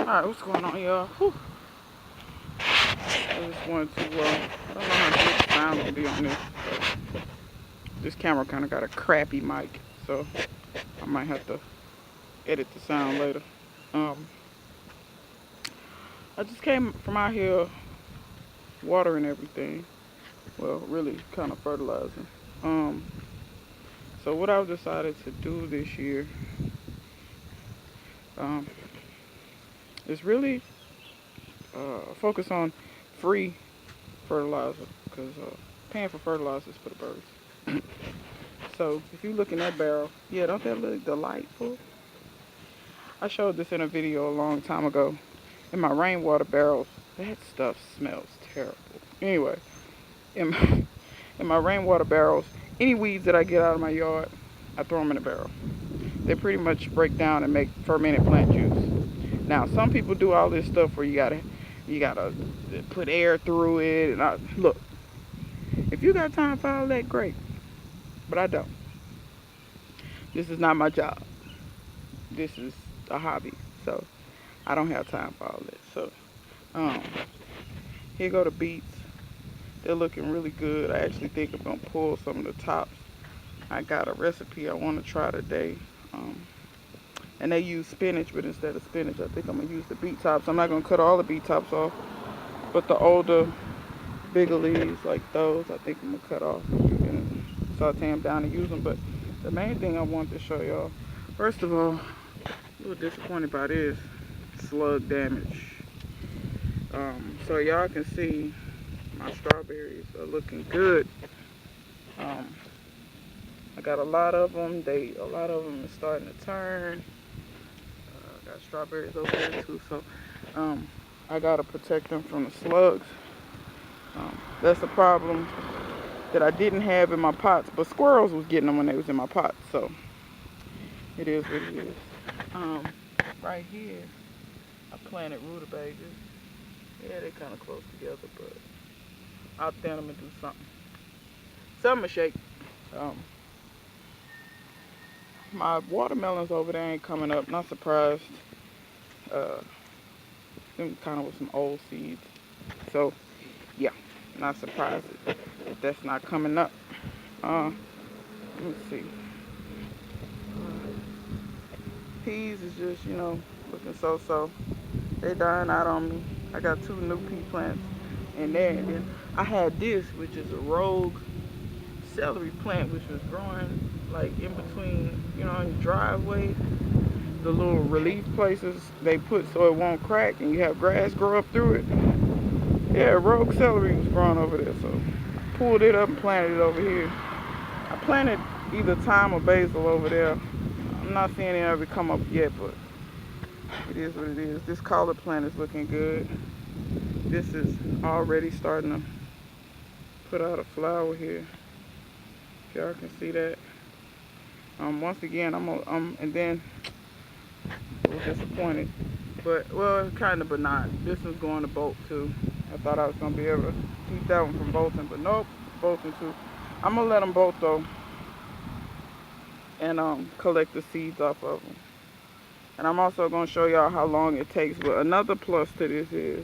Alright, what's going on, y'all? I just wanted to, I don't know how good the sound will be on this. This camera kind of got a crappy mic, so I might have to edit the sound later. I just came from out here watering everything. Well, really kind of fertilizing. So what I've decided to do this year is really focus on free fertilizer, because paying for fertilizer is for the birds. So if you look in that barrel, yeah, don't that look delightful? I showed this in a video a long time ago. In my rainwater barrels, that stuff smells terrible. Anyway, in my rainwater barrels, any weeds that I get out of my yard, I throw them in a barrel. They pretty much break down and make fermented plant juice. Now, some people do all this stuff where you gotta put air through it. And look, if you got time for all that, great. But I don't. This is not my job. This is a hobby, so I don't have time for all that. So, here go the beets. They're looking really good. I actually think I'm gonna pull some of the tops. I got a recipe I want to try today. And they use spinach, but instead of spinach, I think I'm gonna use the beet tops. I'm not gonna cut all the beet tops off, but the older, bigger leaves like those, I think I'm gonna cut off and saute them down and use them. But the main thing I want to show y'all, first of all, a little disappointed by this slug damage. So y'all can see my strawberries are looking good. I got a lot of them. A lot of them is starting to turn. Got strawberries over there too, so I gotta protect them from the slugs. That's a problem that I didn't have in my pots, but squirrels was getting them when they was in my pots, so it is what it is. Right here, I planted rutabagas. Yeah, they kind of close together, but I'll thin them and do something. Something to shake. My watermelons over there ain't coming up. Not surprised. Them kind of with some old seeds. So, yeah, not surprised that that's not coming up. Let me see. Peas is just, looking so-so. They dying out on me. I got 2 new pea plants in there. And then I had this, which is a rogue celery plant, which was growing like in between, in your driveway, the little relief places they put so it won't crack and you have grass grow up through it. Yeah, rogue celery was growing over there, so I pulled it up and planted it over here. I planted either thyme or basil over there. I'm not seeing it ever come up yet, but it is what it is. This collard plant is looking good. This is already starting to put out a flower here. If y'all can see that. Once again, and then I was disappointed, but well, kind of, but not. This is going to bolt too. I thought I was gonna be able to keep that one from bolting, but nope, bolting too. I'm gonna let them bolt though, and collect the seeds off of them. And I'm also gonna show y'all how long it takes. But another plus to this is,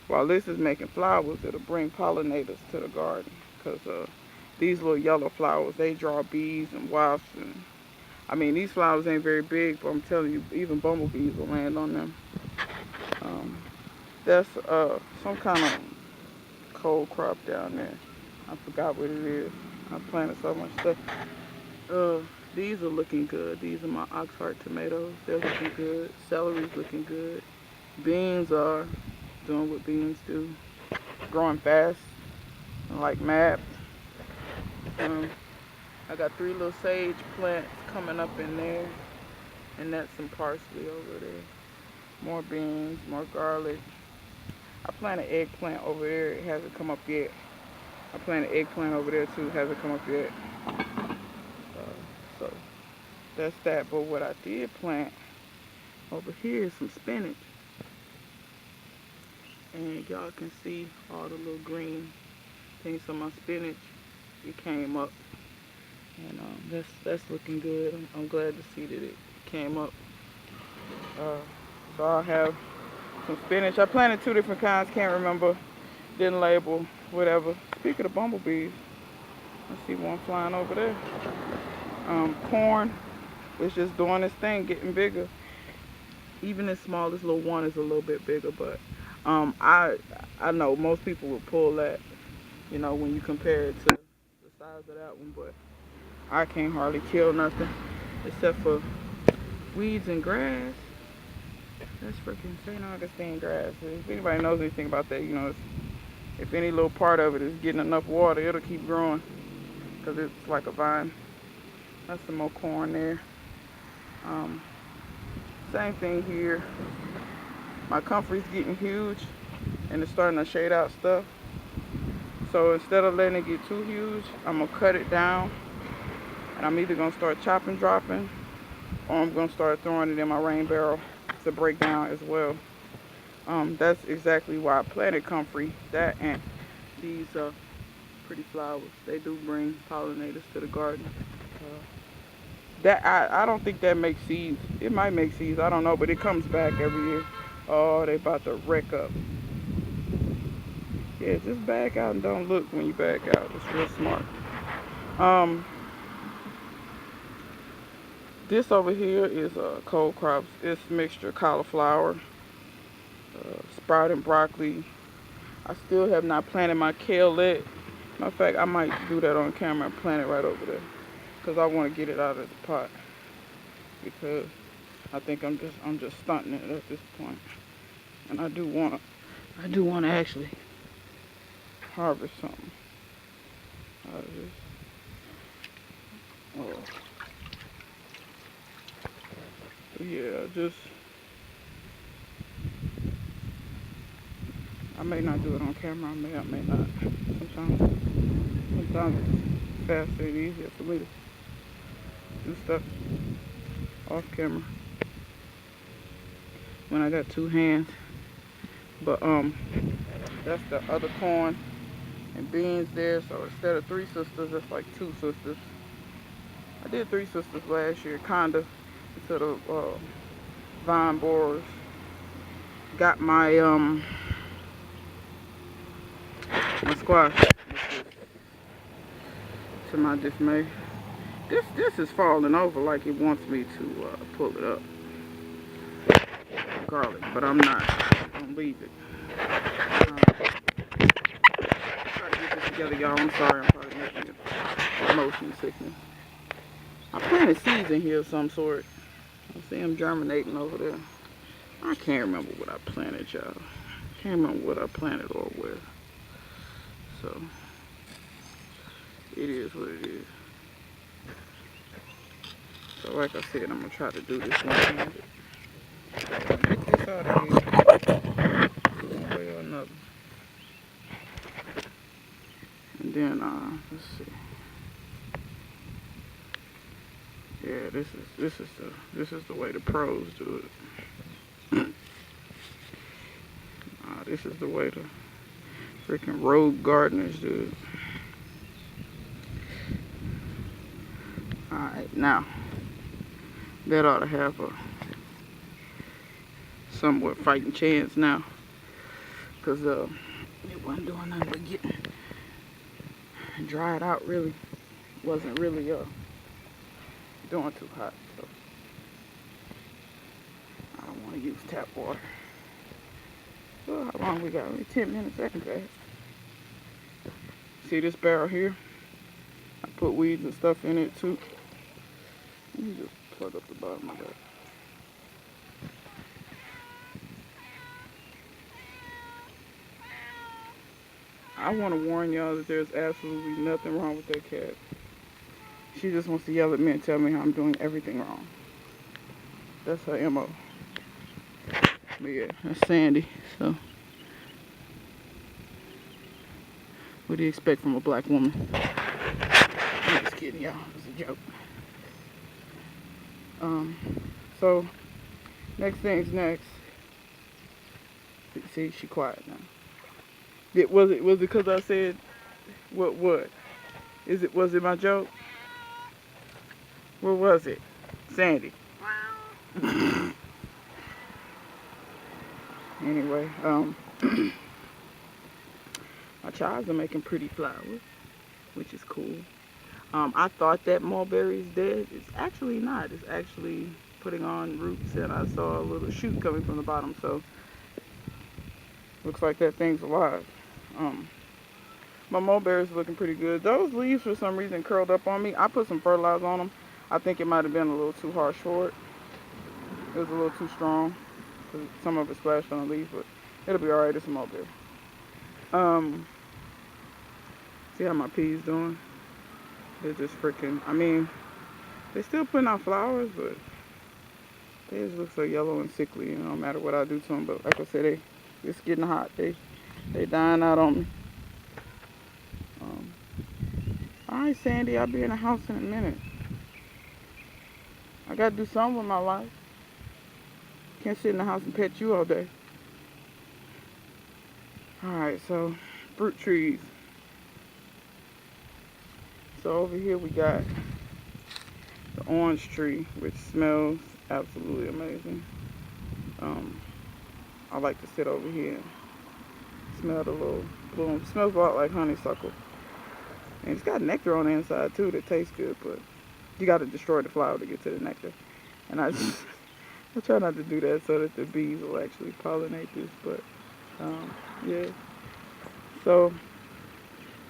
while this is making flowers, it'll bring pollinators to the garden, because these little yellow flowers, they draw bees and wasps. And I mean, these flowers ain't very big, but I'm telling you, even bumblebees will land on them. That's some kind of cold crop down there. I forgot what it is. I planted so much stuff. These are looking good. These are my Oxheart tomatoes. They're looking good. Celery's looking good. Beans are doing what beans do. Growing fast, like mad. I got 3 little sage plants coming up in there. And that's some parsley over there. More beans, more garlic. I planted eggplant over there. It hasn't come up yet. I planted eggplant over there too. It hasn't come up yet. So that's that. But what I did plant over here is some spinach. And y'all can see all the little green things on my spinach. It came up. And that's looking good. I'm glad to see that it came up. So I'll have some spinach. I planted 2 different kinds, can't remember, didn't label, whatever. Speaking of bumblebees, I see one flying over there. Corn is just doing its thing, getting bigger. Even the smallest little one is a little bit bigger, but I know most people would pull that, you know, when you compare it to the size of that one, but I can't hardly kill nothing except for weeds and grass. That's freaking St. Augustine grass. If anybody knows anything about that, you know, if any little part of it is getting enough water, it'll keep growing because it's like a vine. That's some more corn there. Same thing here. My comfrey's getting huge and it's starting to shade out stuff. So instead of letting it get too huge, I'm gonna cut it down, and I'm either gonna start chopping, dropping, or I'm gonna start throwing it in my rain barrel to break down as well. That's exactly why I planted comfrey. That and these pretty flowers. They do bring pollinators to the garden. That I don't think that makes seeds. It might make seeds, I don't know, but it comes back every year. Oh, they about to wreck up. Yeah, just back out and don't look when you back out. It's real smart. This over here is cold crops. It's mixture cauliflower, sprouting broccoli. I still have not planted my kale yet. Matter of fact, I might do that on camera and plant it right over there, because I want to get it out of the pot, because I think I'm just stunting it at this point. And I do want to actually harvest something out of this. Oh. Yeah, I may not do it on camera, I may not. Sometimes it's faster and easier for me to do stuff off camera when I got 2 hands. But that's the other corn and beans there. So instead of 3 sisters, it's like 2 sisters. I did 3 sisters last year, kinda, instead of vine borers. Got my my squash, to my dismay. This is falling over like it wants me to pull it up. Garlic, but I'm not. I'm gonna leave it. Try to get this together, y'all. I'm sorry, I'm probably making a motion sickness. I planted seeds in here of some sort. I see them germinating over there. I can't remember what I planted, y'all. Can't remember what I planted or where. So it is what it is. So like I said, I'm gonna try to do this one-handed. Get this out of here, one way or another. And then let's see. Yeah, this is the way the pros do it. This is the way the freaking rogue gardeners do it. Alright, now that ought to have a somewhat fighting chance now, because it wasn't doing nothing but getting dried out. Really wasn't really doing too hot, so I don't want to use tap water. So how long we got? Only 10 minutes. I can go. See this barrel here? I put weeds and stuff in it too. Let me just plug up the bottom of that. I want to warn y'all that there's absolutely nothing wrong with that cat. She just wants to yell at me and tell me how I'm doing everything wrong. That's her MO. But yeah, that's Sandy. So, what do you expect from a black woman? I'm just kidding, y'all. It was a joke. So, next thing's next. See, she quiet now. Was it because I said what? Was it my joke? What was it? Sandy. Anyway, my child are making pretty flowers, which is cool. I thought that mulberry's dead. It's actually not. It's actually putting on roots, and I saw a little shoot coming from the bottom. So looks like that thing's alive. Um, my mulberry's looking pretty good. Those leaves for some reason curled up on me. I put some fertilizer on them. I think it might have been a little too harsh for it. It was a little too strong. Some of it splashed on the leaves, but it'll be alright. It's a mulberry. Um, See how my peas doing? They're just freaking, I mean, they're still putting out flowers, but they just look so yellow and sickly, you know, no matter what I do to them. But like I said, it's getting hot. They dying out on me. Alright, Sandy, I'll be in the house in a minute. I gotta do something with my life. Can't sit in the house and pet you all day. Alright, so fruit trees. So over here we got the orange tree, which smells absolutely amazing. I like to sit over here and smell the little bloom. It smells a lot like honeysuckle. And it's got nectar on the inside too that tastes good, but you got to destroy the flower to get to the nectar. And I try not to do that so that the bees will actually pollinate this. But yeah. So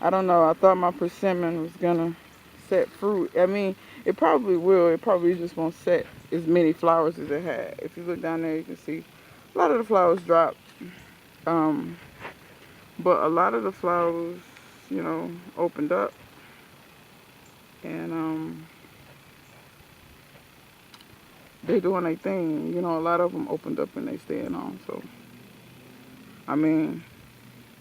I don't know. I thought my persimmon was gonna set fruit. I mean, it probably will. It probably just won't set as many flowers as it had. If you look down there, you can see a lot of the flowers dropped. But a lot of the flowers, you know, opened up. And they doing their thing. You know, a lot of them opened up and they staying on. So, I mean,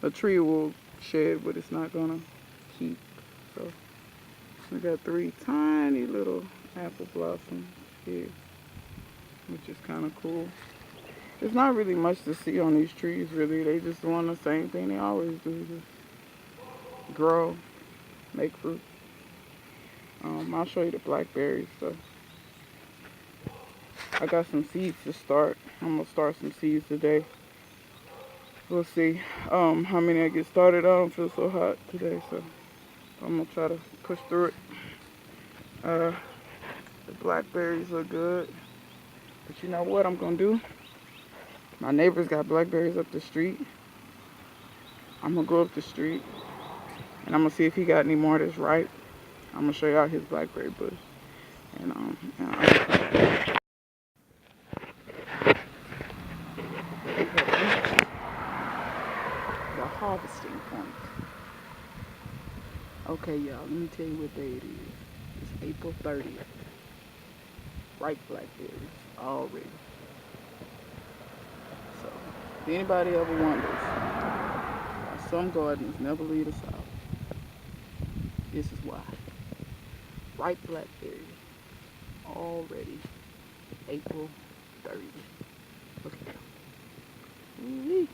a tree will shed, but it's not gonna keep. So, we got 3 tiny little apple blossoms here, which is kind of cool. There's not really much to see on these trees, really. They just doing the same thing they always do, just grow, make fruit. I'll show you the blackberries. So I got some seeds to start. I'm gonna start some seeds today. We'll see how many I get started. I don't feel so hot today, so I'm gonna try to push through it. The blackberries look good, but you know what I'm gonna do? My neighbor's got blackberries up the street. I'm gonna go up the street and I'm gonna see if he got any more that's ripe. I'm gonna show y'all his blackberry bush. And the harvesting point. Okay, y'all, let me tell you what day it is. It's April 30th. Ripe blackberries already. So, if anybody ever wonders why some gardens never leave us out, this is why. Ripe blackberries already April 30th. Look at that. Ooh-wee.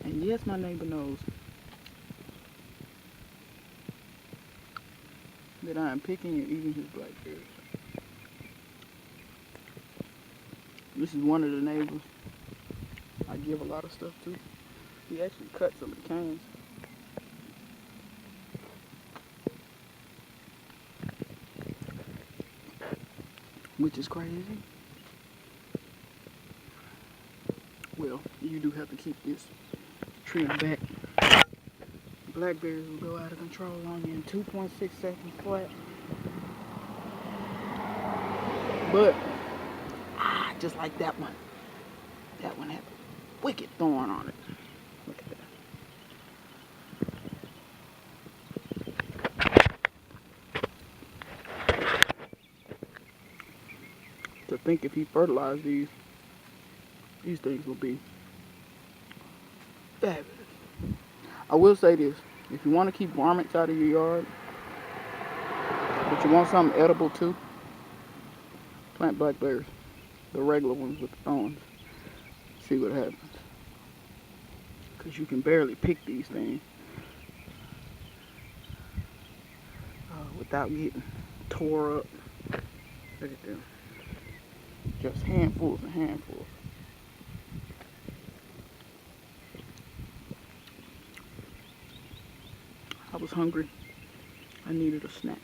And yes, my neighbor knows that I am picking and eating his blackberries. This is one of the neighbors I give a lot of stuff to. He actually cut some of the canes. Which is crazy. Well, you do have to keep this tree back. Blackberries will go out of control on you in 2.6 seconds flat. But, just like that one. That one had a wicked thorn on it. Look at that. To think if he fertilized these things will be fabulous. I will say this, if you want to keep varmints out of your yard, but you want something edible too, plant blackberries, the regular ones with the thorns. See what happens. Because you can barely pick these things. without getting tore up. Look at them. Just handfuls and handfuls. I was hungry. I needed a snack.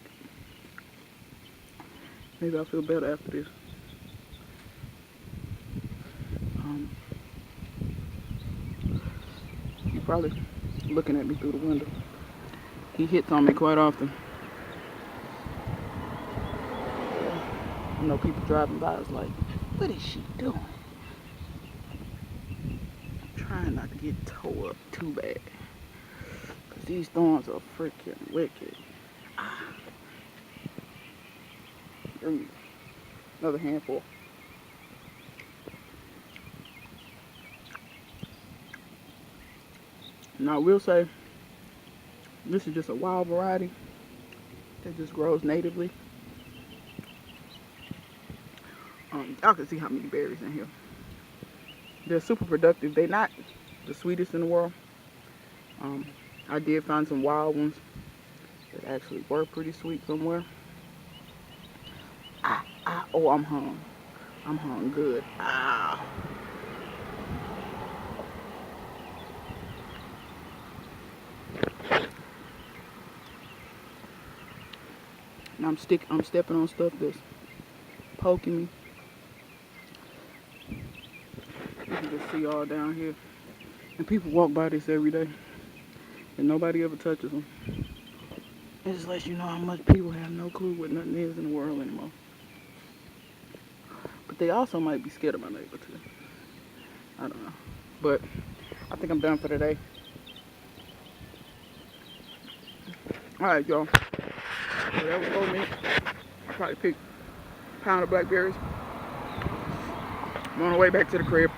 Maybe I'll feel better after this. He's probably looking at me through the window. He hits on me quite often. I know people driving by is like, what is she doing? I'm trying not to get tore up too bad. Because these thorns are freaking wicked. Another handful. Now I will say, this is just a wild variety that just grows natively. Y'all can see how many berries in here. They're super productive. They're not the sweetest in the world. I did find some wild ones that actually were pretty sweet somewhere. Oh, I'm hung. I'm hung good. Now I'm stepping on stuff that's poking me. You can just see all down here. And people walk by this every day. And nobody ever touches them. It just lets you know how much people have no clue what nothing is in the world anymore. But they also might be scared of my neighbor too. I don't know. But I think I'm done for today. Alright, y'all. So that was 4 minutes. I probably picked a pound of blackberries. I'm on the way back to the crib.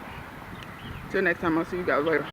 Till next time, I'll see you guys later.